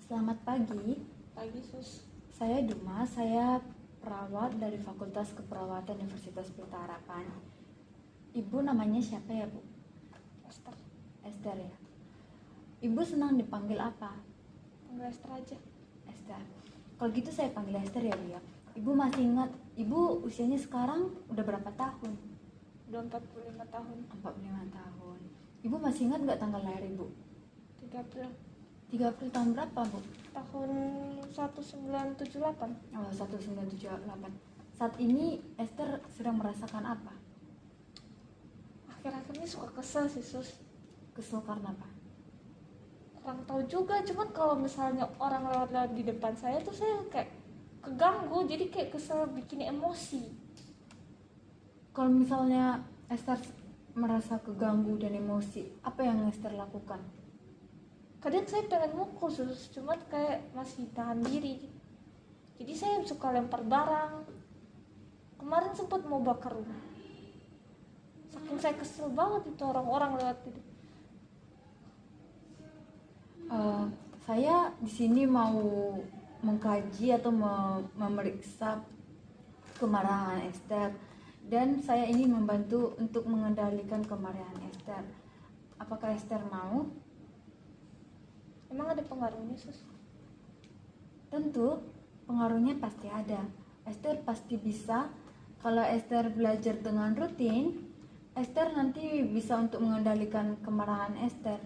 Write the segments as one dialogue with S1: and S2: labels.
S1: Selamat pagi,
S2: Pagi sus.
S1: saya Duma, saya perawat dari Fakultas Keperawatan Universitas Pelita Harapan. Ibu namanya siapa ya Bu?
S2: Esther.
S1: Esther ya. Ibu senang dipanggil apa?
S2: Panggil Esther aja.
S1: Esther. Kalau gitu saya panggil Esther ya Bu ya. Ibu masih ingat, Ibu usianya sekarang udah berapa tahun?
S2: Udah 45 tahun.
S1: 45 tahun. Ibu masih ingat nggak tanggal lahir Ibu?
S2: 3 April
S1: 3 April tahun berapa Bu?
S2: tahun 1978.
S1: Oh, 1978. Saat ini Esther sedang merasakan apa?
S2: Akhir-akhir ini suka kesel sih sus.
S1: Kesel karena apa?
S2: Kurang tahu juga, cuman kalau misalnya orang lewat-lewat di depan saya tuh saya kayak keganggu, jadi kayak kesel, bikin emosi.
S1: Kalau misalnya Esther merasa keganggu dan emosi, apa yang Esther lakukan?
S2: Kadang saya pengen mukul sus, cuman kayak masih tahan diri. Jadi saya suka lempar barang. Kemarin sempat mau bakar rumah. Saking saya kesel banget itu orang-orang lewat itu.
S1: Saya di sini mau mengkaji atau memeriksa kemarahan Esther, dan saya ingin membantu untuk mengendalikan kemarahan Esther. Apakah Esther mau?
S2: Emang ada pengaruhnya sus?
S1: Tentu, pengaruhnya pasti ada. Esther pasti bisa. Kalau Esther belajar dengan rutin, Esther nanti bisa untuk mengendalikan kemarahan Esther.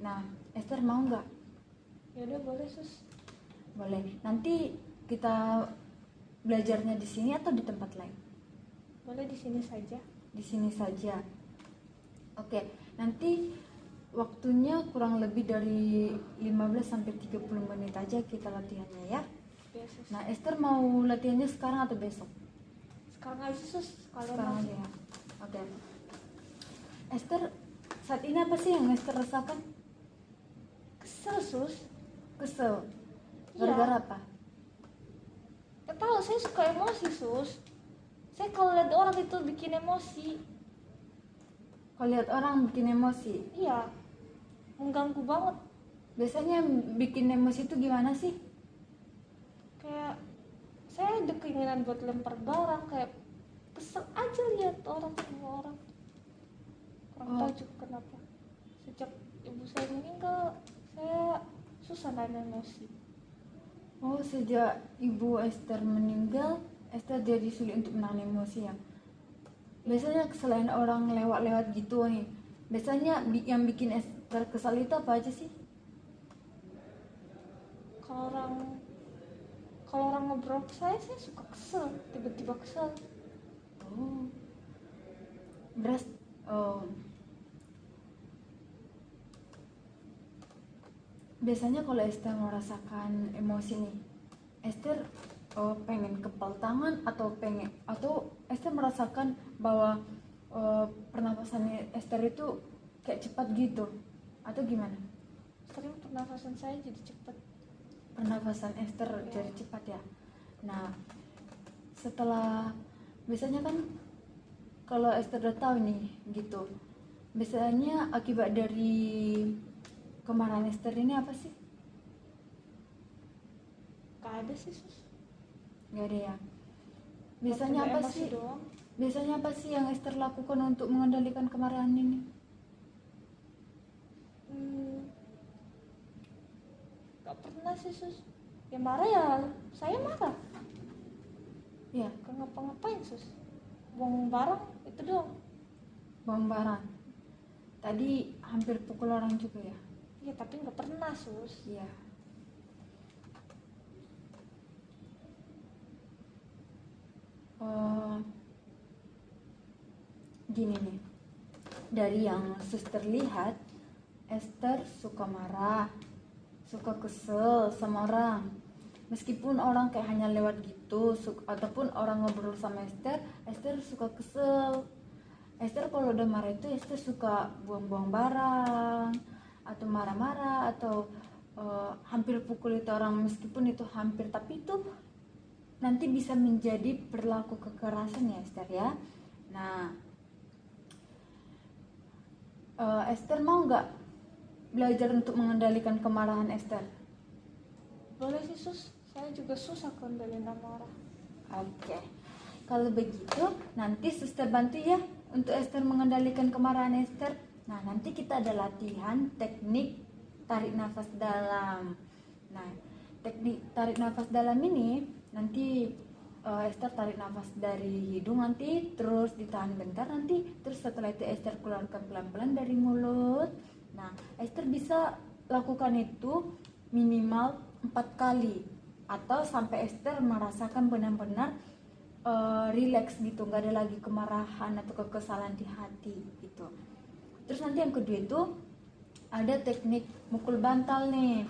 S1: Nah, Esther mau nggak?
S2: Ya udah boleh sus.
S1: Boleh. Nanti kita belajarnya di sini atau di tempat lain?
S2: Boleh di sini saja.
S1: Di sini saja. Oke, nanti waktunya kurang lebih dari 15 sampai 30 menit aja kita latihannya ya.
S2: Ya sus.
S1: Nah, Esther mau latihannya sekarang atau besok?
S2: Sekarang aja sus. Kalau
S1: Sekarang
S2: masih
S1: aja ya. Oke. Esther, saat ini apa sih yang Esther rasakan?
S2: kesel sus.
S1: Kesel.
S2: Iya.
S1: Gara-gara apa?
S2: Gak tahu, saya suka emosi sus. Saya kalau lihat orang itu bikin emosi.
S1: Kalau lihat orang bikin emosi,
S2: Iya. Mengganggu banget.
S1: biasanya bikin emosi itu gimana sih?
S2: Kayak saya ada keinginan buat lempar barang, kayak kesel aja lihat orang semua orang. Kurang
S1: Oh.
S2: tahu juga kenapa. Sejak ibu saya meninggal, saya susah nahan emosi.
S1: Oh, sejak Ibu Esther meninggal, Esther jadi sulit untuk menahan emosi ya. Biasanya selain orang lewat-lewat gitu nih, biasanya yang bikin Esther kesal itu apa aja sih?
S2: Kalau orang ngobrol ke saya suka kesel, tiba-tiba kesel.
S1: Oh, beras. Oh, biasanya kalau Esther merasakan emosi nih, Esther pengen kepal tangan atau Esther merasakan bahwa pernapasannya Esther itu kayak cepat gitu atau gimana?
S2: Sering pernafasan saya jadi cepet.
S1: Pernapasan Esther jadi cepat ya. Nah, setelah biasanya kan kalau Esther udah tahu nih gitu, biasanya akibat dari kemarahan Esther ini apa sih?
S2: Gak ada sih sus.
S1: Nggak ada ya. Biasanya
S2: Cuma
S1: apa
S2: emosi
S1: sih?
S2: doang.
S1: Biasanya apa sih yang Esther lakukan untuk mengendalikan kemarahan ini?
S2: Gak pernah sih sus. Ya marah ya, saya marah.
S1: Ya,
S2: Gak ngapa-ngapain sus. Buang barang itu doang.
S1: bom barang. Tadi hampir pukul orang juga ya.
S2: Ya tapi gak pernah sus.
S1: Iya. Gini nih, dari yang suster lihat, Esther suka marah, suka kesel sama orang. Meskipun orang kayak hanya lewat gitu, ataupun orang ngobrol sama Esther, Esther suka kesel. Esther kalau udah marah itu Esther suka buang-buang barang, atau marah-marah, atau hampir pukul itu orang, meskipun itu hampir, tapi itu nanti bisa menjadi perilaku kekerasan ya Esther ya. Nah, Esther mau nggak belajar untuk mengendalikan kemarahan Esther?
S2: Boleh sih sus, saya juga susah kendaliin amarah.
S1: Oke, kalau begitu nanti suster bantu ya untuk Esther mengendalikan kemarahan Esther. Nah, nanti kita ada latihan teknik tarik nafas dalam. Nah, teknik tarik nafas dalam ini nanti Esther tarik nafas dari hidung nanti, terus ditahan bentar nanti, terus setelah itu Esther keluarkan pelan-pelan dari mulut. Nah, Esther bisa lakukan itu minimal 4 kali atau sampai Esther merasakan benar-benar relax gitu, nggak ada lagi kemarahan atau kekesalan di hati gitu. Terus nanti yang kedua itu ada teknik mukul bantal nih.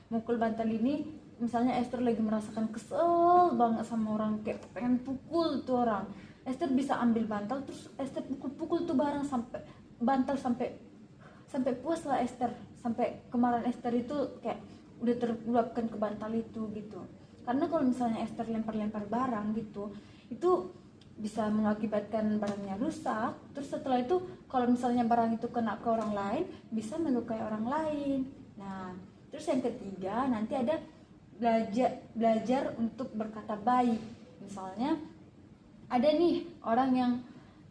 S1: Mukul bantal ini misalnya Esther lagi merasakan kesel banget sama orang, kayak pengen pukul tuh orang, Esther bisa ambil bantal terus Esther pukul-pukul tuh barang sampai bantal sampai puas lah Esther, sampai kemarahan Esther itu kayak udah terluapkan ke bantal itu gitu. Karena kalau misalnya Esther lempar-lempar barang gitu, itu bisa mengakibatkan barangnya rusak. Terus setelah itu kalau misalnya barang itu kena ke orang lain, bisa melukai orang lain. Nah, terus yang ketiga nanti ada belajar untuk berkata baik. Misalnya ada nih orang yang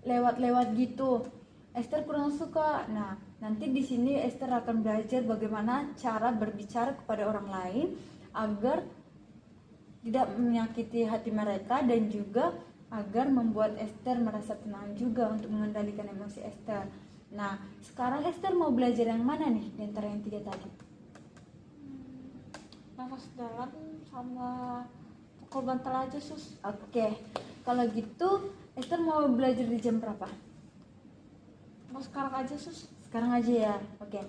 S1: lewat-lewat gitu, Esther kurang suka. Nah, nanti di sini Esther akan belajar bagaimana cara berbicara kepada orang lain agar tidak menyakiti hati mereka dan juga agar membuat Esther merasa tenang juga untuk mengendalikan emosi Esther. Nah, sekarang Esther mau belajar yang mana nih di antara yang 3 tadi?
S2: Nafas dalam sama pukul bantal aja sus.
S1: Oke, kalau gitu Esther mau belajar di jam berapa?
S2: Mau sekarang aja sus.
S1: Sekarang aja ya. Oke,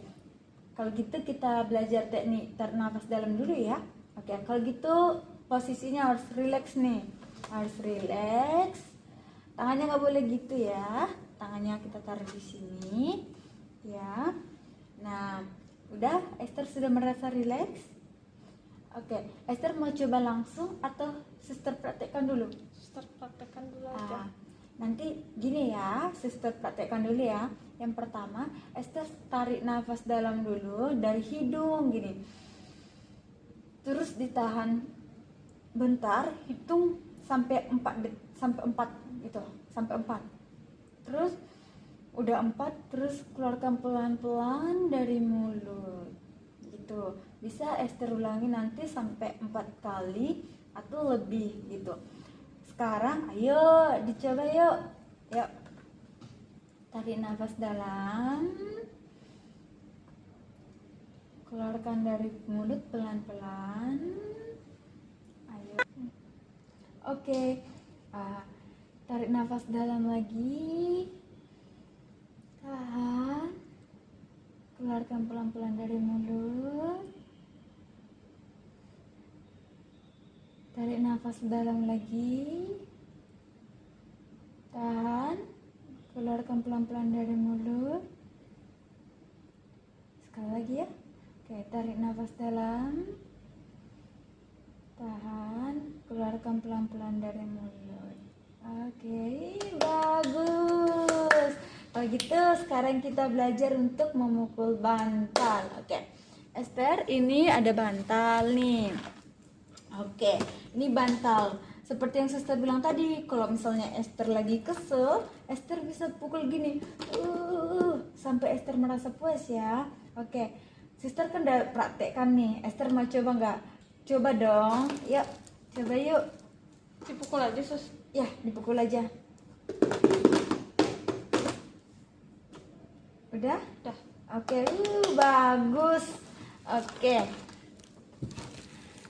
S1: kalau gitu kita belajar teknik tarik nafas dalam dulu ya. Oke, kalau gitu posisinya harus relax nih, harus relax. Tangannya nggak boleh gitu ya, tangannya kita taruh di sini ya. Nah, udah, Esther sudah merasa relax. Oke, Esther mau coba langsung atau suster praktekkan dulu?
S2: Suster praktekkan dulu aja.
S1: Nanti gini ya, suster praktekkan dulu ya. Yang pertama, Esther tarik nafas dalam dulu dari hidung gini. Terus ditahan bentar, hitung sampai 4 gitu, sampai 4. Terus udah 4, terus keluarkan pelan-pelan dari mulut. Gitu. Bisa Esther ulangi nanti sampai 4 kali atau lebih gitu. Sekarang ayo dicoba yuk. Yuk. Tarik nafas dalam. Keluarkan dari mulut pelan-pelan. Ayo. Oke. Tarik nafas dalam lagi. Tahan. Keluarkan pelan-pelan dari mulut. Tarik nafas dalam lagi. Tahan. Keluarkan pelan-pelan dari mulut. Sekali lagi ya. Oke, tarik nafas dalam. Tahan. Keluarkan pelan-pelan dari mulut. Oke, bagus. Kalau gitu sekarang kita belajar untuk memukul bantal. Oke, Esther, ini ada bantal nih. Oke, ini bantal. Seperti yang Sister bilang tadi, kalau misalnya Esther lagi kesel, Esther bisa pukul gini, sampai Esther merasa puas ya. Oke, Sister kan udah praktekkan nih. Esther mau coba nggak? Coba dong. Yuk, coba yuk.
S2: Dipukul aja sus.
S1: Ya, dipukul aja. Udah?
S2: Udah.
S1: Oke, bagus. Oke.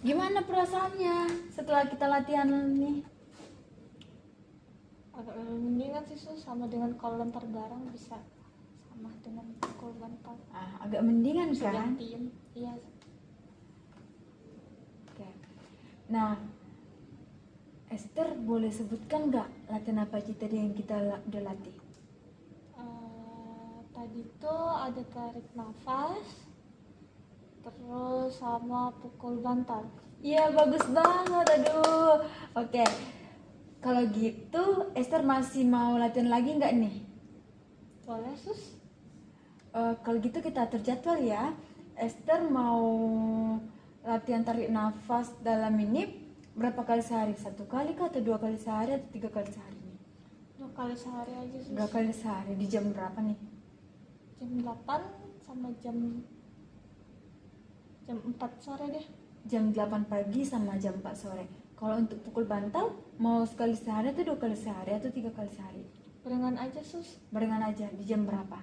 S1: Gimana perasaannya setelah kita latihan nih?
S2: Agak mendingan sih sus, sama dengan kalau lempar barang bisa sama dengan pukul bantal.
S1: Agak mendingan kan?
S2: Gantiin. Iya.
S1: Oke. Nah, Esther boleh sebutkan nggak latihan apa aja tadi yang kita udah latih?
S2: Tadi tuh ada tarik nafas, terus sama pukul bantal.
S1: Iya, bagus banget. Aduh. Oke. Kalau gitu, Esther masih mau latihan lagi nggak nih?
S2: Boleh sus?
S1: Kalau gitu kita atur jadwal ya. Esther mau latihan tarik nafas dalam ini berapa kali sehari? 1 kali kah atau 2 kali sehari atau 3 kali sehari nih?
S2: 2 kali sehari aja sus.
S1: 2 kali sehari. Di jam berapa nih?
S2: Jam 8 sama jam 4 sore deh.
S1: Jam 8 pagi sama jam 4 sore. Kalau untuk pukul bantal mau sekali sehari atau 2 kali sehari atau 3 kali sehari?
S2: Barengan aja sus.
S1: Barengan aja. Di jam berapa?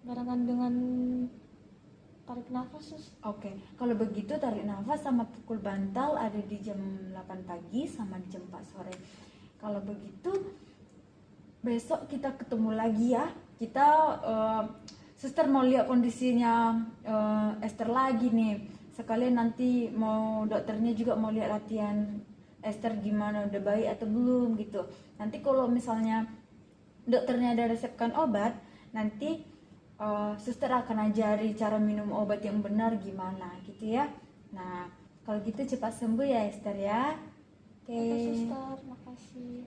S2: Barengan dengan tarik nafas sus.
S1: Oke, kalau begitu tarik nafas sama pukul bantal ada di jam 8 pagi sama di jam 4 sore. Kalau begitu besok kita ketemu lagi ya. Kita suster mau lihat kondisinya Esther lagi nih. Sekalian nanti mau dokternya juga mau lihat latihan Esther gimana, udah baik atau belum gitu. Nanti kalau misalnya dokternya ada resepkan obat, nanti suster akan ajari cara minum obat yang benar gimana gitu ya. Nah, kalau gitu cepat sembuh ya Esther ya. Oke.
S2: Oke suster, makasih.